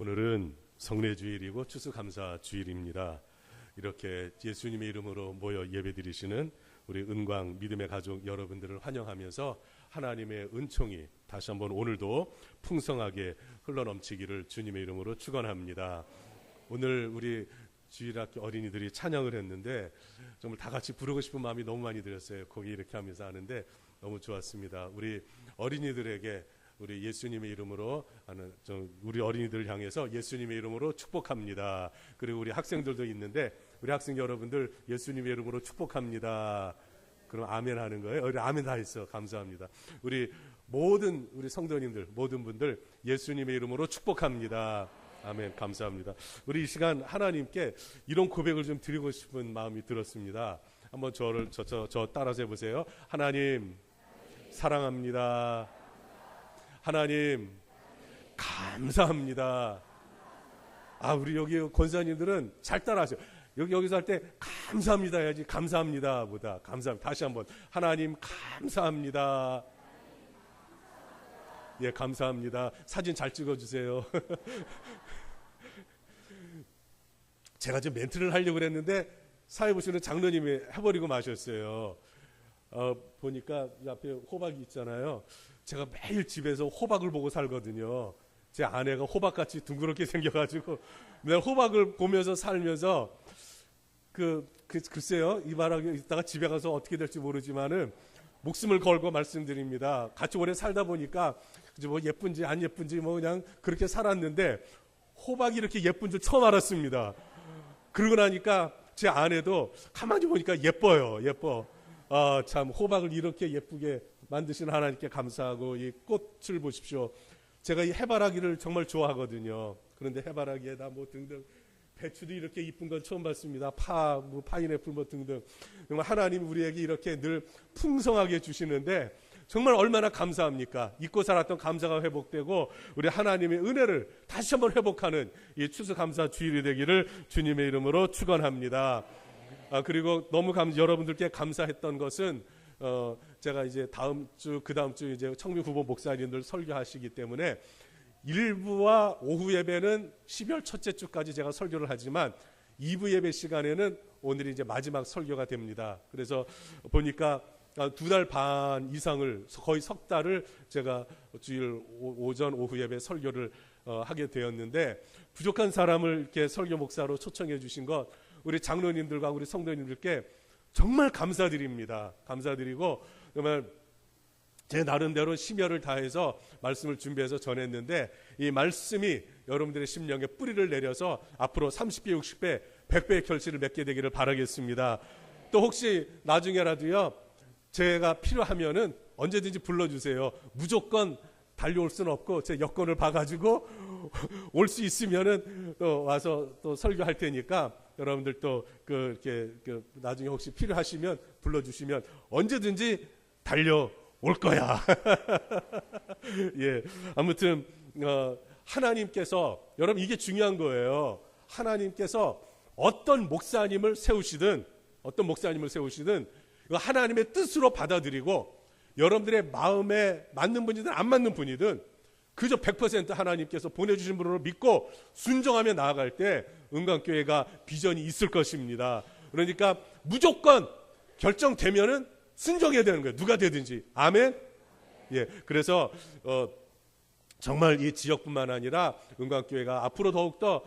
오늘은 성례주일이고 추수감사주일입니다. 이렇게 예수님의 이름으로 모여 예배드리시는 우리 은광 믿음의 가족 여러분들을 환영하면서 하나님의 은총이 다시 한번 오늘도 풍성하게 흘러넘치기를 주님의 이름으로 축원합니다. 오늘 우리 주일학교 어린이들이 찬양을 했는데 정말 다 같이 부르고 싶은 마음이 너무 많이 들었어요. 거기 이렇게 하면서 하는데 너무 좋았습니다. 우리 어린이들에게 우리 예수님의 이름으로 하는 우리 어린이들을 향해서 예수님의 이름으로 축복합니다. 그리고 우리 학생들도 있는데 우리 학생 여러분들 예수님의 이름으로 축복합니다. 그럼 아멘 하는 거예요. 아멘 다 했어. 감사합니다. 우리 모든 우리 성도님들 모든 분들 예수님의 이름으로 축복합니다. 아멘. 감사합니다. 우리 이 시간 하나님께 이런 고백을 좀 드리고 싶은 마음이 들었습니다. 한번 저 따라서 해보세요. 하나님 사랑합니다. 하나님 감사합니다. 우리 여기 권사님들은 잘 따라하세요. 여기서 할 때 감사합니다 해야지 감사합니다 보다 감사합니다. 다시 한번 하나님 감사합니다. 예, 감사합니다. 사진 잘 찍어주세요. 제가 좀 멘트를 하려고 그랬는데 사회 보시는 장로님이 해버리고 마셨어요. 보니까 앞에 호박이 있잖아요. 제가 매일 집에서 호박을 보고 살거든요. 제 아내가 호박같이 둥그렇게 생겨가지고 내가 호박을 보면서 살면서 글쎄요, 이 말하기 있다가 집에 가서 어떻게 될지 모르지만은 목숨을 걸고 말씀드립니다. 같이 오래 살다 보니까 뭐 예쁜지 안 예쁜지 뭐 그냥 그렇게 살았는데 호박이 이렇게 예쁜 줄 처음 알았습니다. 그러고 나니까 제 아내도 가만히 보니까 예뻐. 참 호박을 이렇게 예쁘게 만드신 하나님께 감사하고 이 꽃을 보십시오. 제가 이 해바라기를 정말 좋아하거든요. 그런데 해바라기에다 뭐 등등 배추도 이렇게 이쁜 건 처음 봤습니다. 파인애플 뭐 등등. 정말 하나님 우리에게 이렇게 늘 풍성하게 주시는데 정말 얼마나 감사합니까? 잊고 살았던 감사가 회복되고 우리 하나님의 은혜를 다시 한번 회복하는 이 추수감사 주일이 되기를 주님의 이름으로 축원합니다. 그리고 너무 여러분들께 감사했던 것은 제가 이제 다음 주 이제 청미 후보 목사님들 설교하시기 때문에 일부와 오후 예배는 12월 첫째 주까지 제가 설교를 하지만 2부 예배 시간에는 오늘이 이제 마지막 설교가 됩니다. 그래서 보니까 2달 반 이상을 거의 석 달을 제가 주일 오전 오후 예배 설교를 하게 되었는데 부족한 사람을 이렇게 설교 목사로 초청해 주신 것 우리 장로님들과 우리 성도님들께 정말 감사드립니다. 감사드리고 정말 제 나름대로 심혈을 다해서 말씀을 준비해서 전했는데 이 말씀이 여러분들의 심령에 뿌리를 내려서 앞으로 30배, 60배, 100배의 결실을 맺게 되기를 바라겠습니다. 또 혹시 나중에라도요 제가 필요하면은 언제든지 불러주세요. 무조건 달려올 수는 없고 제 여건을 봐가지고 올 수 있으면은 또 와서 또 설교할 테니까 여러분들 또 이렇게 나중에 혹시 필요하시면 불러주시면 언제든지 달려올 거야. 예, 아무튼 하나님께서 여러분 이게 중요한 거예요. 하나님께서 어떤 목사님을 세우시든 이거 하나님의 뜻으로 받아들이고 여러분들의 마음에 맞는 분이든 안 맞는 분이든 그저 100% 하나님께서 보내주신 분으로 믿고 순종하며 나아갈 때 은광교회가 비전이 있을 것입니다. 그러니까 무조건 결정되면은 순종해야 되는 거예요. 누가 되든지. 아멘? 예. 그래서 정말 이 지역뿐만 아니라 은광교회가 앞으로 더욱더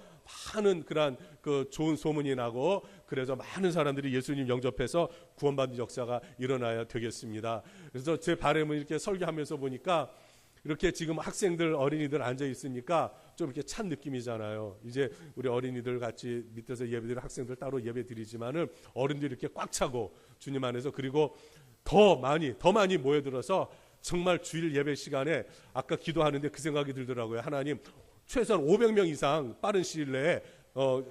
많은 그러한 좋은 소문이 나고 그래서 많은 사람들이 예수님 영접해서 구원받는 역사가 일어나야 되겠습니다. 그래서 제 바람은 이렇게 설교하면서 보니까 이렇게 지금 학생들 어린이들 앉아 있으니까 좀 이렇게 찬 느낌이잖아요. 이제 우리 어린이들 같이 밑에서 예배드리는 학생들 따로 예배드리지만은 어른들이 이렇게 꽉 차고 주님 안에서 그리고 더 많이 모여들어서 정말 주일 예배 시간에 아까 기도하는데 그 생각이 들더라고요. 하나님 최소한 500명 이상 빠른 시일 내에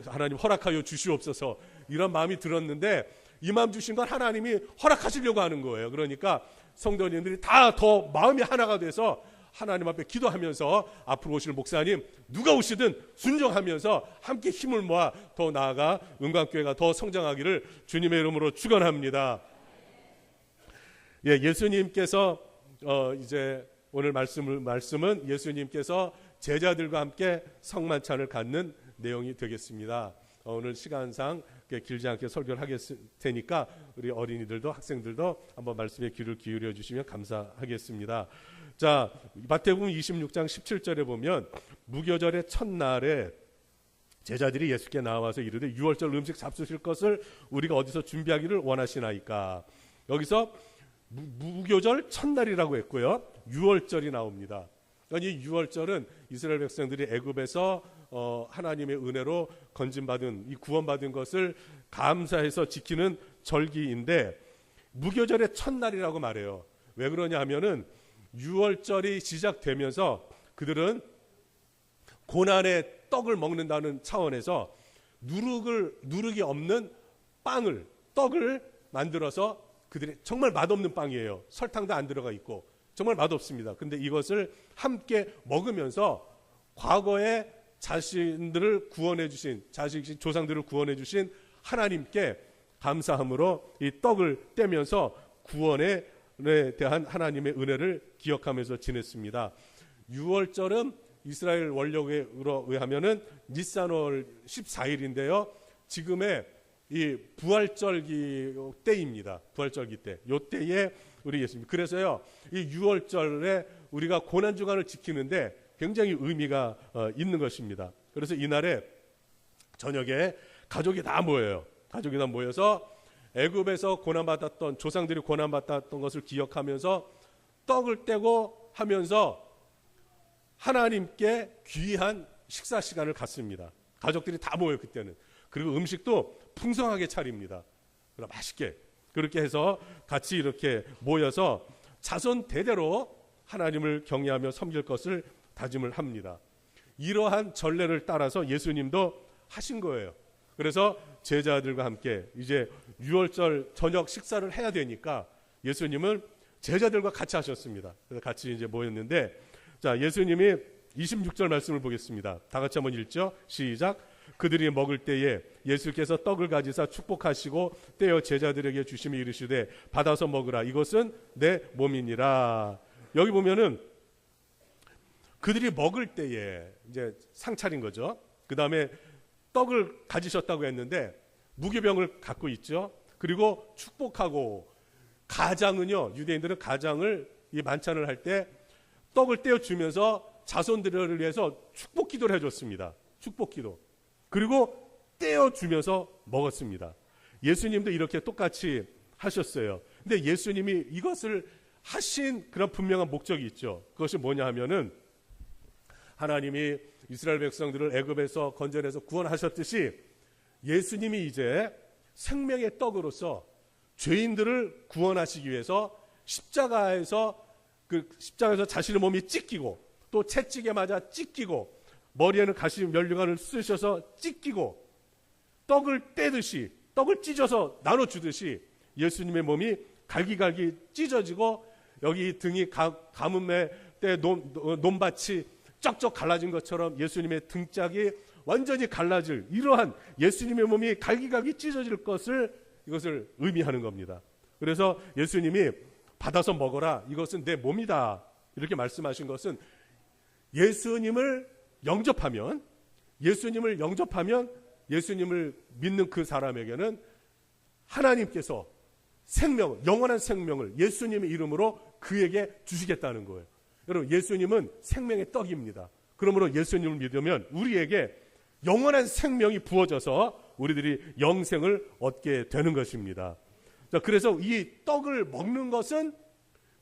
하나님 허락하여 주시옵소서 이런 마음이 들었는데 이 마음 주신 건 하나님이 허락하시려고 하는 거예요. 그러니까 성도님들이 다 더 마음이 하나가 돼서 하나님 앞에 기도하면서 앞으로 오실 목사님 누가 오시든 순종하면서 함께 힘을 모아 더 나아가 은광교회가 더 성장하기를 주님의 이름으로 축원합니다. 예, 예수님께서 이제 오늘 말씀은 예수님께서 제자들과 함께 성만찬을 갖는 내용이 되겠습니다. 오늘 시간상 길지 않게 설교를 하겠 테니까 우리 어린이들도 학생들도 한번 말씀에 귀를 기울여 주시면 감사하겠습니다. 자, 마태복음 26장 17절에 보면 무교절의 첫날에 제자들이 예수께 나와서 이르되 유월절 음식 잡수실 것을 우리가 어디서 준비하기를 원하시나이까. 여기서 무교절 첫날이라고 했고요. 유월절이 나옵니다. 이 유월절은 이스라엘 백성들이 애굽에서 하나님의 은혜로 건진받은, 이 구원받은 것을 감사해서 지키는 절기인데 무교절의 첫날이라고 말해요. 왜 그러냐 하면은 유월절이 시작되면서 그들은 고난의 떡을 먹는다는 차원에서 누룩이 없는 떡을 만들어서 그들이 정말 맛없는 빵이에요. 설탕도 안 들어가 있고 정말 맛없습니다. 근데 이것을 함께 먹으면서 과거에 자신들을 구원해 주신, 조상들을 구원해 주신 하나님께 감사함으로 이 떡을 떼면서 구원에 대한 하나님의 은혜를 기억하면서 지냈습니다. 유월절은 이스라엘 원력으로 의하면은 니산월 14일인데요. 지금의 이 부활절기 때입니다. 부활절기 때. 요 때에 우리 예수님. 그래서요, 이 유월절에 우리가 고난주간을 지키는데 굉장히 의미가 있는 것입니다. 그래서 이날에 저녁에 가족이 다 모여요. 가족이 다 모여서 애굽에서 고난받았던, 조상들이 고난받았던 것을 기억하면서 떡을 떼고 하면서 하나님께 귀한 식사 시간을 갖습니다. 가족들이 다 모여요, 그때는. 그리고 음식도 풍성하게 차립니다. 그럼 맛있게. 그렇게 해서 같이 이렇게 모여서 자손 대대로 하나님을 경외하며 섬길 것을 다짐을 합니다. 이러한 전례를 따라서 예수님도 하신 거예요. 그래서 제자들과 함께 이제 유월절 저녁 식사를 해야 되니까 예수님은 제자들과 같이 하셨습니다. 그래서 같이 이제 모였는데, 자, 예수님이 26절 말씀을 보겠습니다. 다 같이 한번 읽죠. 시작. 그들이 먹을 때에 예수께서 떡을 가지사 축복하시고 떼어 제자들에게 주시며 이르시되 받아서 먹으라. 이것은 내 몸이니라. 여기 보면은 그들이 먹을 때에 이제 상 차린 거죠. 그 다음에 떡을 가지셨다고 했는데 무교병을 갖고 있죠. 그리고 축복하고, 가장은요, 유대인들은 가장을 이 만찬을 할 때 떡을 떼어 주면서 자손들을 위해서 축복 기도를 해줬습니다. 축복 기도. 그리고 떼어 주면서 먹었습니다. 예수님도 이렇게 똑같이 하셨어요. 근데 예수님이 이것을 하신 그런 분명한 목적이 있죠. 그것이 뭐냐 하면은 하나님이 이스라엘 백성들을 애굽에서 건져내서 구원하셨듯이 예수님이 이제 생명의 떡으로서 죄인들을 구원하시기 위해서 십자가에서 자신의 몸이 찢기고 또 채찍에 맞아 찢기고 머리에는 가시 면류관을 쓰셔서 찢기고 떡을 떼듯이, 떡을 찢어서 나눠주듯이 예수님의 몸이 갈기갈기 찢어지고 여기 등이 가뭄의 때 논밭이 쩍쩍 갈라진 것처럼 예수님의 등짝이 완전히 갈라질, 이러한 예수님의 몸이 갈기갈기 찢어질 이것을 의미하는 겁니다. 그래서 예수님이 받아서 먹어라, 이것은 내 몸이다, 이렇게 말씀하신 것은 예수님을 영접하면 예수님을 믿는 그 사람에게는 하나님께서 영원한 생명을 예수님의 이름으로 그에게 주시겠다는 거예요. 여러분, 예수님은 생명의 떡입니다. 그러므로 예수님을 믿으면 우리에게 영원한 생명이 부어져서 우리들이 영생을 얻게 되는 것입니다. 자, 그래서 이 떡을 먹는 것은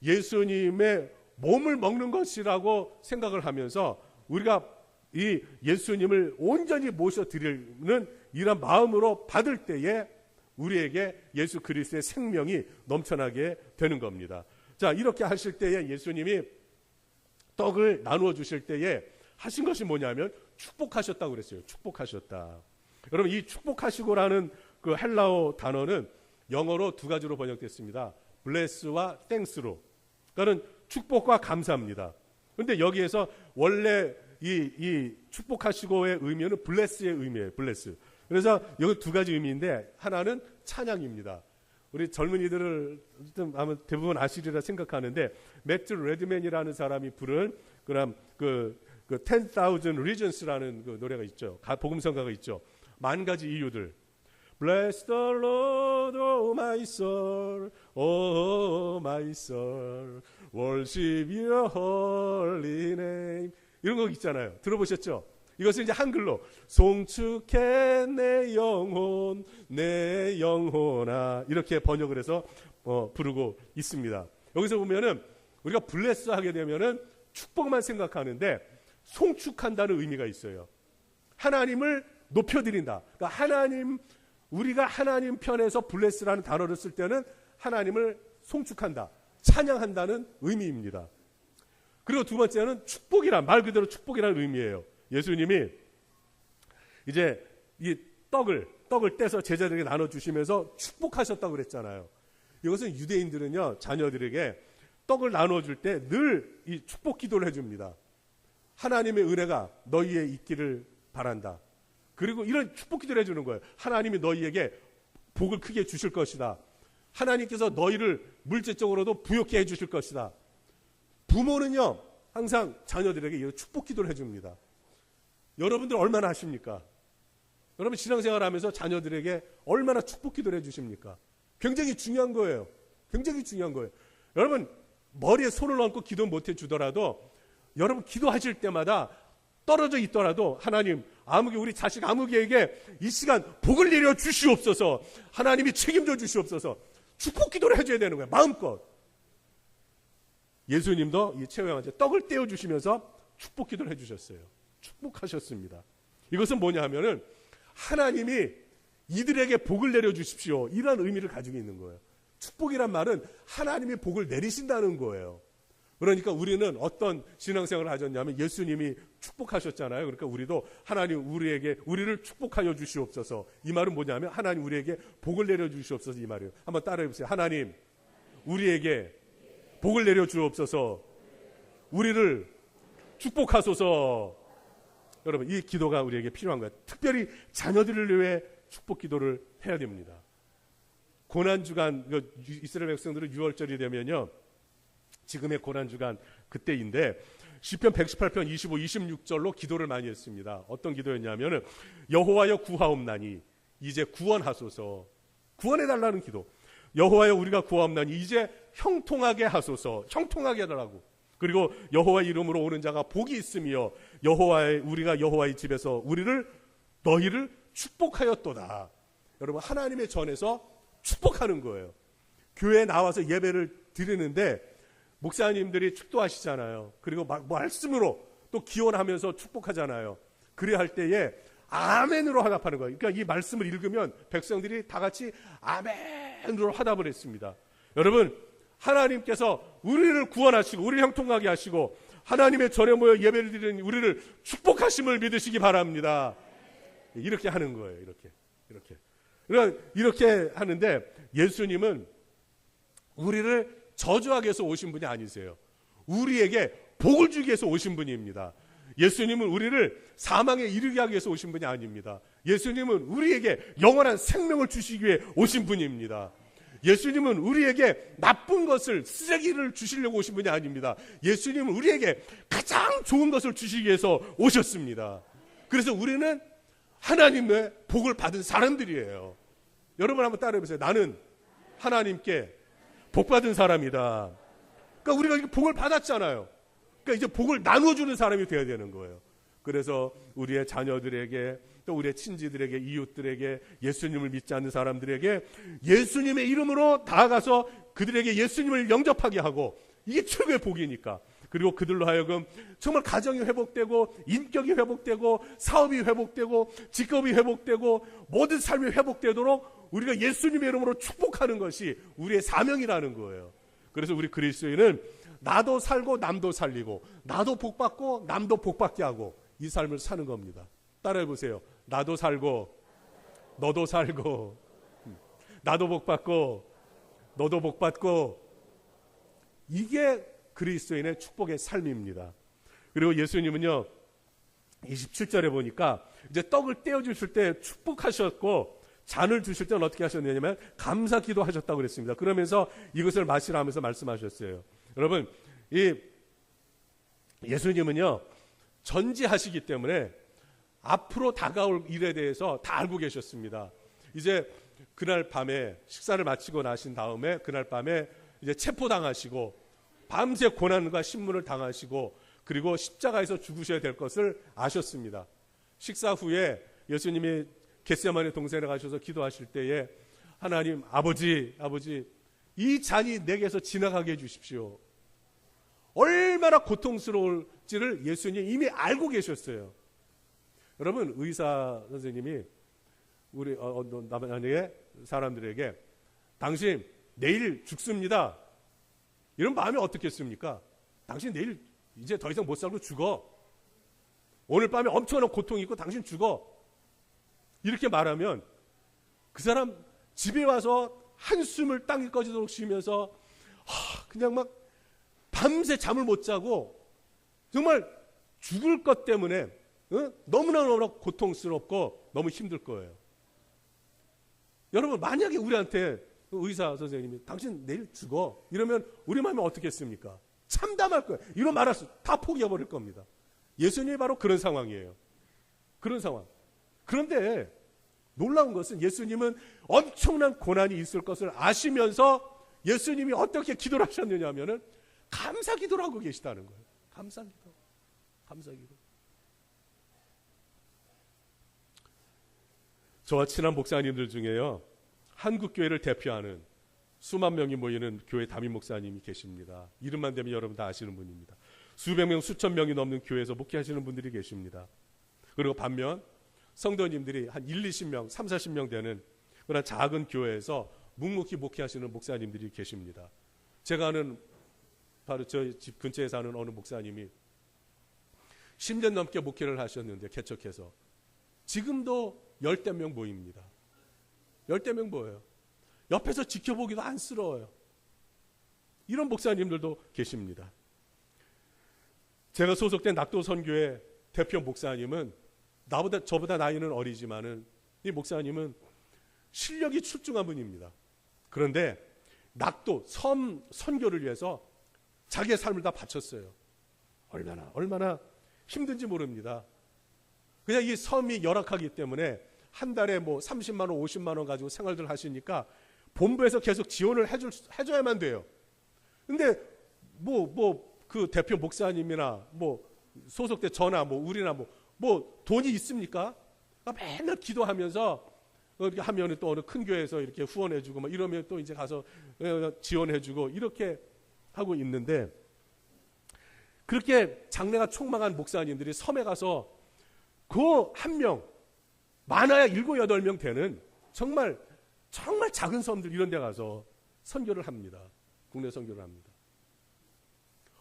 예수님의 몸을 먹는 것이라고 생각을 하면서 우리가 이 예수님을 온전히 모셔드리는 이런 마음으로 받을 때에 우리에게 예수 그리스도의 생명이 넘쳐나게 되는 겁니다. 자, 이렇게 하실 때에 예수님이 떡을 나누어 주실 때에 하신 것이 뭐냐면 축복하셨다고 그랬어요. 축복하셨다. 여러분, 이 축복하시고라는 그 헬라어 단어는 영어로 두 가지로 번역됐습니다. bless와 thanks로. 그러니까 축복과 감사입니다. 그런데 여기에서 원래 이 축복하시고의 의미는 bless의 의미예요. bless. 그래서 여기 두 가지 의미인데 하나는 찬양입니다. 우리 젊은이들을 아마 대부분 아시리라 생각하는데 매트 레드맨이라는 사람이 부른 그럼 그 10,000 Reasons라는 그 노래가 있죠. 복음성가가 있죠. 만 가지 이유들. Bless the Lord, oh my soul, oh my soul, worship your holy name. 이런 거 있잖아요. 들어보셨죠? 이것은 이제 한글로 송축해 내 영혼아 이렇게 번역을 해서 부르고 있습니다. 여기서 보면은 우리가 블레스 하게 되면은 축복만 생각하는데 송축한다는 의미가 있어요. 하나님을 높여드린다. 그러니까 우리가 하나님 편에서 블레스라는 단어를 쓸 때는 하나님을 송축한다, 찬양한다는 의미입니다. 그리고 두 번째는 축복이란, 말 그대로 축복이라는 의미예요. 예수님이 이제 이 떡을 떼서 제자들에게 나눠주시면서 축복하셨다고 그랬잖아요. 이것은 유대인들은요, 자녀들에게 떡을 나눠줄 때 늘 이 축복 기도를 해줍니다. 하나님의 은혜가 너희에 있기를 바란다. 그리고 이런 축복 기도를 해주는 거예요. 하나님이 너희에게 복을 크게 주실 것이다. 하나님께서 너희를 물질적으로도 부욕해 해주실 것이다. 부모는요, 항상 자녀들에게 이런 축복 기도를 해줍니다. 여러분들 얼마나 하십니까? 여러분 신앙생활 하면서 자녀들에게 얼마나 축복 기도를 해주십니까? 굉장히 중요한 거예요. 굉장히 중요한 거예요. 여러분 머리에 손을 얹고 기도 못 해주더라도 여러분 기도하실 때마다 떨어져 있더라도 하나님 우리 자식 아무개에게 이 시간 복을 내려 주시옵소서, 하나님이 책임져 주시옵소서, 축복 기도를 해줘야 되는 거예요. 마음껏. 예수님도 이 최후의 떡을 떼어주시면서 축복 기도를 해주셨어요. 축복하셨습니다. 이것은 뭐냐 하면은 하나님이 이들에게 복을 내려주십시오, 이런 의미를 가지고 있는 거예요. 축복이란 말은 하나님이 복을 내리신다는 거예요. 그러니까 우리는 어떤 신앙생활을 하셨냐면 예수님이 축복하셨잖아요. 그러니까 우리도 하나님 우리를 축복하여 주시옵소서. 이 말은 뭐냐면 하나님 우리에게 복을 내려 주시옵소서, 이 말이에요. 한번 따라해 보세요. 하나님 우리에게 복을 내려 주옵소서. 우리를 축복하소서. 여러분 이 기도가 우리에게 필요한 거예요. 특별히 자녀들을 위해 축복 기도를 해야 됩니다. 고난주간, 이스라엘 백성들은 6월절이 되면요, 지금의 고난주간 그때인데 시편 118편 25, 26절로 기도를 많이 했습니다. 어떤 기도였냐면은 여호와여 구하옵나니 이제 구원하소서. 구원해달라는 기도. 여호와여 우리가 구하옵나니 이제 형통하게 하소서. 형통하게 해달라고. 그리고 여호와의 이름으로 오는 자가 복이 있으며 우리가 여호와의 집에서 너희를 축복하였도다. 여러분 하나님의 전에서 축복하는 거예요. 교회에 나와서 예배를 드리는데 목사님들이 축도하시잖아요. 그리고 말씀으로 또 기원하면서 축복하잖아요. 그래야 할 때에 아멘으로 화답하는 거예요. 그러니까 이 말씀을 읽으면 백성들이 다 같이 아멘으로 화답을 했습니다. 여러분 하나님께서 우리를 구원하시고 우리를 형통하게 하시고 하나님의 절에 모여 예배를 드리는 우리를 축복하심을 믿으시기 바랍니다. 이렇게 하는 거예요. 이렇게 하는데 예수님은 우리를 저주하기 위해서 오신 분이 아니세요. 우리에게 복을 주기 위해서 오신 분입니다. 예수님은 우리를 사망에 이르게 하기 위해서 오신 분이 아닙니다. 예수님은 우리에게 영원한 생명을 주시기 위해 오신 분입니다. 예수님은 우리에게 나쁜 것을, 쓰레기를 주시려고 오신 분이 아닙니다. 예수님은 우리에게 가장 좋은 것을 주시기 위해서 오셨습니다. 그래서 우리는 하나님의 복을 받은 사람들이에요. 여러분 한번 따라해보세요. 나는 하나님께 복 받은 사람이다. 그러니까 우리가 복을 받았잖아요. 그러니까 이제 복을 나눠주는 사람이 되어야 되는 거예요. 그래서 우리의 자녀들에게, 또 우리의 친지들에게, 이웃들에게, 예수님을 믿지 않는 사람들에게 예수님의 이름으로 나아가서 그들에게 예수님을 영접하게 하고, 이게 최고의 복이니까. 그리고 그들로 하여금 정말 가정이 회복되고, 인격이 회복되고, 사업이 회복되고, 직업이 회복되고, 모든 삶이 회복되도록 우리가 예수님의 이름으로 축복하는 것이 우리의 사명이라는 거예요. 그래서 우리 그리스도인은 나도 살고 남도 살리고, 나도 복받고 남도 복받게 하고, 이 삶을 사는 겁니다. 따라해 보세요. 나도 살고 너도 살고, 나도 복받고 너도 복받고, 이게 그리스도인의 축복의 삶입니다. 그리고 예수님은요 27절에 보니까 이제 떡을 떼어주실 때 축복하셨고 잔을 주실 때는 어떻게 하셨느냐면 감사 기도하셨다고 그랬습니다. 그러면서 이것을 마시라 하면서 말씀하셨어요. 여러분, 이 예수님은요 전지하시기 때문에 앞으로 다가올 일에 대해서 다 알고 계셨습니다. 이제 그날 밤에 식사를 마치고 나신 다음에 그날 밤에 이제 체포당하시고 밤새 고난과 신문을 당하시고 그리고 십자가에서 죽으셔야 될 것을 아셨습니다. 식사 후에 예수님이 겟세마네 동산에 가셔서 기도하실 때에 하나님 아버지 이 잔이 내게서 지나가게 해주십시오. 얼마나 고통스러울지를 예수님이 이미 알고 계셨어요. 여러분, 의사 선생님이 우리 남한의 사람들에게 당신 내일 죽습니다 이런 마음이 어떻겠습니까? 당신 내일 이제 더 이상 못 살고 죽어. 오늘 밤에 엄청난 고통이 있고 당신 죽어. 이렇게 말하면 그 사람 집에 와서 한숨을 땅이 꺼지도록 쉬면서 그냥 막 밤새 잠을 못 자고 정말 죽을 것 때문에 너무나 고통스럽고 너무 힘들 거예요. 여러분, 만약에 우리한테 의사 선생님이 당신 내일 죽어 이러면 우리 마음이 어떻겠습니까? 참담할 거예요. 이런 말할 수 다 포기해버릴 겁니다. 예수님이 바로 그런 상황이에요. 그런 상황. 그런데 놀라운 것은 예수님은 엄청난 고난이 있을 것을 아시면서 예수님이 어떻게 기도를 하셨느냐 하면은 감사 기도를 하고 계시다는 거예요. 감사 기도. 감사 기도. 저와 친한 목사님들 중에요, 한국 교회를 대표하는 수만 명이 모이는 교회 담임 목사님이 계십니다. 이름만 대면 여러분 다 아시는 분입니다. 수백 명, 수천 명이 넘는 교회에서 목회하시는 분들이 계십니다. 그리고 반면 성도님들이 한 1, 20명, 3, 40명 되는 그런 작은 교회에서 묵묵히 목회하시는 목사님들이 계십니다. 제가 아는 바로 저희 집 근처에 사는 어느 목사님이 10년 넘게 목회를 하셨는데 개척해서 지금도 10대 명 모입니다. 10대 명 모여요. 옆에서 지켜보기도 안쓰러워요. 이런 목사님들도 계십니다. 제가 소속된 낙도선교회 대표 목사님은 저보다 나이는 어리지만은 이 목사님은 실력이 출중한 분입니다. 그런데 낙도 섬 선교를 위해서 자기의 삶을 다 바쳤어요. 얼마나 힘든지 모릅니다. 그냥 이 섬이 열악하기 때문에 한 달에 뭐 30만 원, 50만 원 가지고 생활들 하시니까 본부에서 계속 지원을 해줘야만 돼요. 근데 그 대표 목사님이나 소속된 저나 우리나 돈이 있습니까? 맨날 기도하면서 이렇게 하면은 또 어느 큰 교회에서 이렇게 후원해주고 이러면 또 이제 가서 지원해주고 이렇게 하고 있는데, 그렇게 장래가 촉망한 목사님들이 섬에 가서 그 한 명, 많아야 7, 8명 되는 정말 작은 섬들 이런 데 가서 선교를 합니다. 국내 선교를 합니다.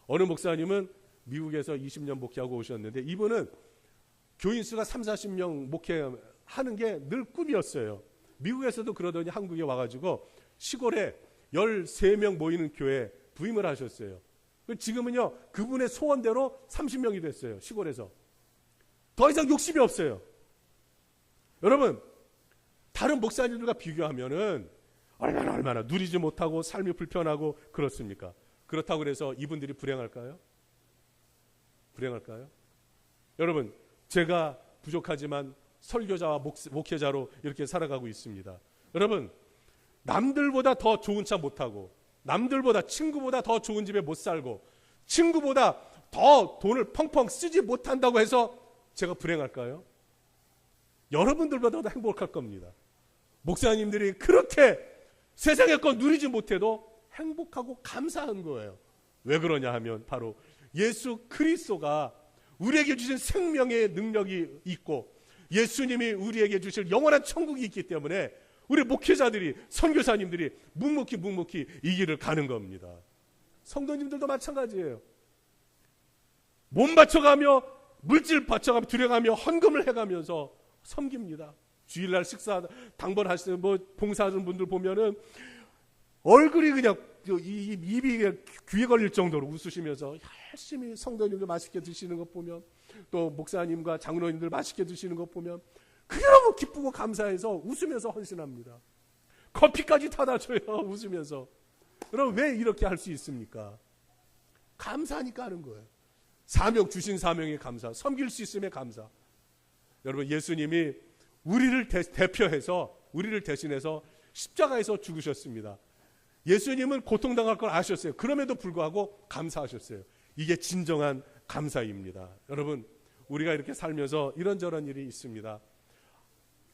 어느 목사님은 미국에서 20년 목회하고 오셨는데 이분은 교인 수가 3, 40명 목회하는 게 늘 꿈이었어요. 미국에서도 그러더니 한국에 와가지고 시골에 13명 모이는 교회 부임을 하셨어요. 지금은요, 그분의 소원대로 30명이 됐어요. 시골에서. 더 이상 욕심이 없어요. 여러분, 다른 목사님들과 비교하면은 얼마나 누리지 못하고 삶이 불편하고 그렇습니까? 그렇다고 그래서 이분들이 불행할까요? 여러분, 제가 부족하지만 설교자와 목회자로 이렇게 살아가고 있습니다. 여러분, 남들보다 더 좋은 차 못 타고, 남들보다 친구보다 더 좋은 집에 못 살고, 친구보다 더 돈을 펑펑 쓰지 못한다고 해서 제가 불행할까요? 여러분들보다 더 행복할 겁니다. 목사님들이 그렇게 세상의 것 누리지 못해도 행복하고 감사한 거예요. 왜 그러냐 하면 바로 예수 그리스도가 우리에게 주신 생명의 능력이 있고 예수님이 우리에게 주실 영원한 천국이 있기 때문에 우리 목회자들이, 선교사님들이 묵묵히 이 길을 가는 겁니다. 성도님들도 마찬가지예요. 몸 바쳐가며 물질 바쳐가며 들여가며 헌금을 해가면서 섬깁니다. 주일날 식사 당번하시는 봉사하는 분들 보면은 얼굴이 그냥 입이 귀에 걸릴 정도로 웃으시면서 열심히 성도님들 맛있게 드시는 것 보면, 또 목사님과 장로님들 맛있게 드시는 것 보면 그게 너무 기쁘고 감사해서 웃으면서 헌신합니다. 커피까지 타다 줘요. 웃으면서. 여러분 왜 이렇게 할 수 있습니까? 감사하니까 하는 거예요. 사명, 주신 사명에 감사, 섬길 수 있음에 감사. 여러분 예수님이 우리를 대표해서, 우리를 대신해서 십자가에서 죽으셨습니다. 예수님은 고통당할 걸 아셨어요. 그럼에도 불구하고 감사하셨어요. 이게 진정한 감사입니다. 여러분 우리가 이렇게 살면서 이런저런 일이 있습니다.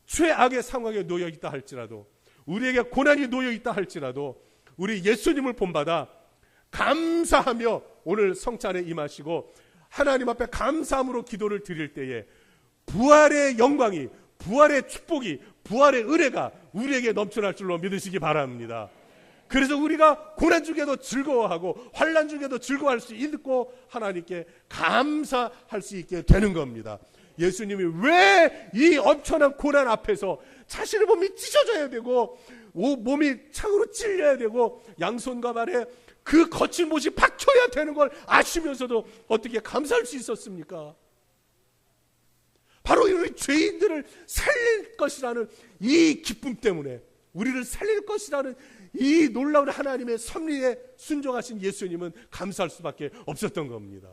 최악의 상황에 놓여 있다 할지라도, 우리에게 고난이 놓여 있다 할지라도 우리 예수님을 본받아 감사하며 오늘 성찬에 임하시고 하나님 앞에 감사함으로 기도를 드릴 때에 부활의 영광이, 부활의 축복이, 부활의 은혜가 우리에게 넘쳐날 줄로 믿으시기 바랍니다. 그래서 우리가 고난 중에도 즐거워하고 환난 중에도 즐거워할 수 있고 하나님께 감사할 수 있게 되는 겁니다. 예수님이 왜 이 엄청난 고난 앞에서 자신의 몸이 찢어져야 되고 몸이 창으로 찔려야 되고 양손과 발에 그 거친 못이 박혀야 되는 걸 아시면서도 어떻게 감사할 수 있었습니까? 바로 우리 죄인들을 살릴 것이라는 이 기쁨 때문에, 우리를 살릴 것이라는 이 놀라운 하나님의 섭리에 순종하신 예수님은 감사할 수밖에 없었던 겁니다.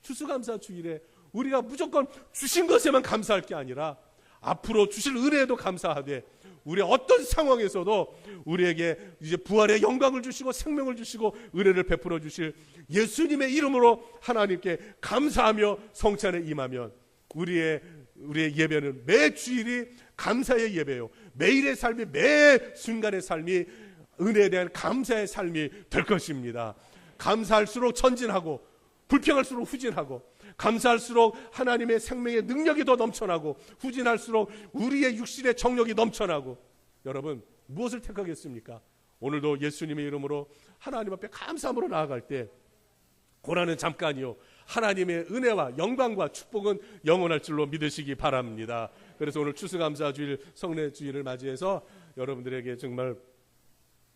추수감사 주일에 우리가 무조건 주신 것에만 감사할 게 아니라 앞으로 주실 은혜에도 감사하되 우리 어떤 상황에서도 우리에게 이제 부활의 영광을 주시고 생명을 주시고 은혜를 베풀어 주실 예수님의 이름으로 하나님께 감사하며 성찬에 임하면 우리의 예배는 매 주일이 감사의 예배요, 매일의 삶이, 매 순간의 삶이 은혜에 대한 감사의 삶이 될 것입니다. 감사할수록 전진하고 불평할수록 후진하고, 감사할수록 하나님의 생명의 능력이 더 넘쳐나고, 후진할수록 우리의 육신의 정력이 넘쳐나고. 여러분 무엇을 택하겠습니까? 오늘도 예수님의 이름으로 하나님 앞에 감사함으로 나아갈 때 고난은 잠깐이요, 하나님의 은혜와 영광과 축복은 영원할 줄로 믿으시기 바랍니다. 그래서 오늘 추수감사주일, 성례주일을 맞이해서 여러분들에게 정말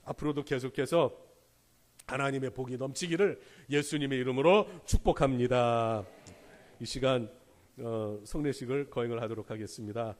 앞으로도 계속해서 하나님의 복이 넘치기를 예수님의 이름으로 축복합니다. 이 시간 성례식을 거행을 하도록 하겠습니다.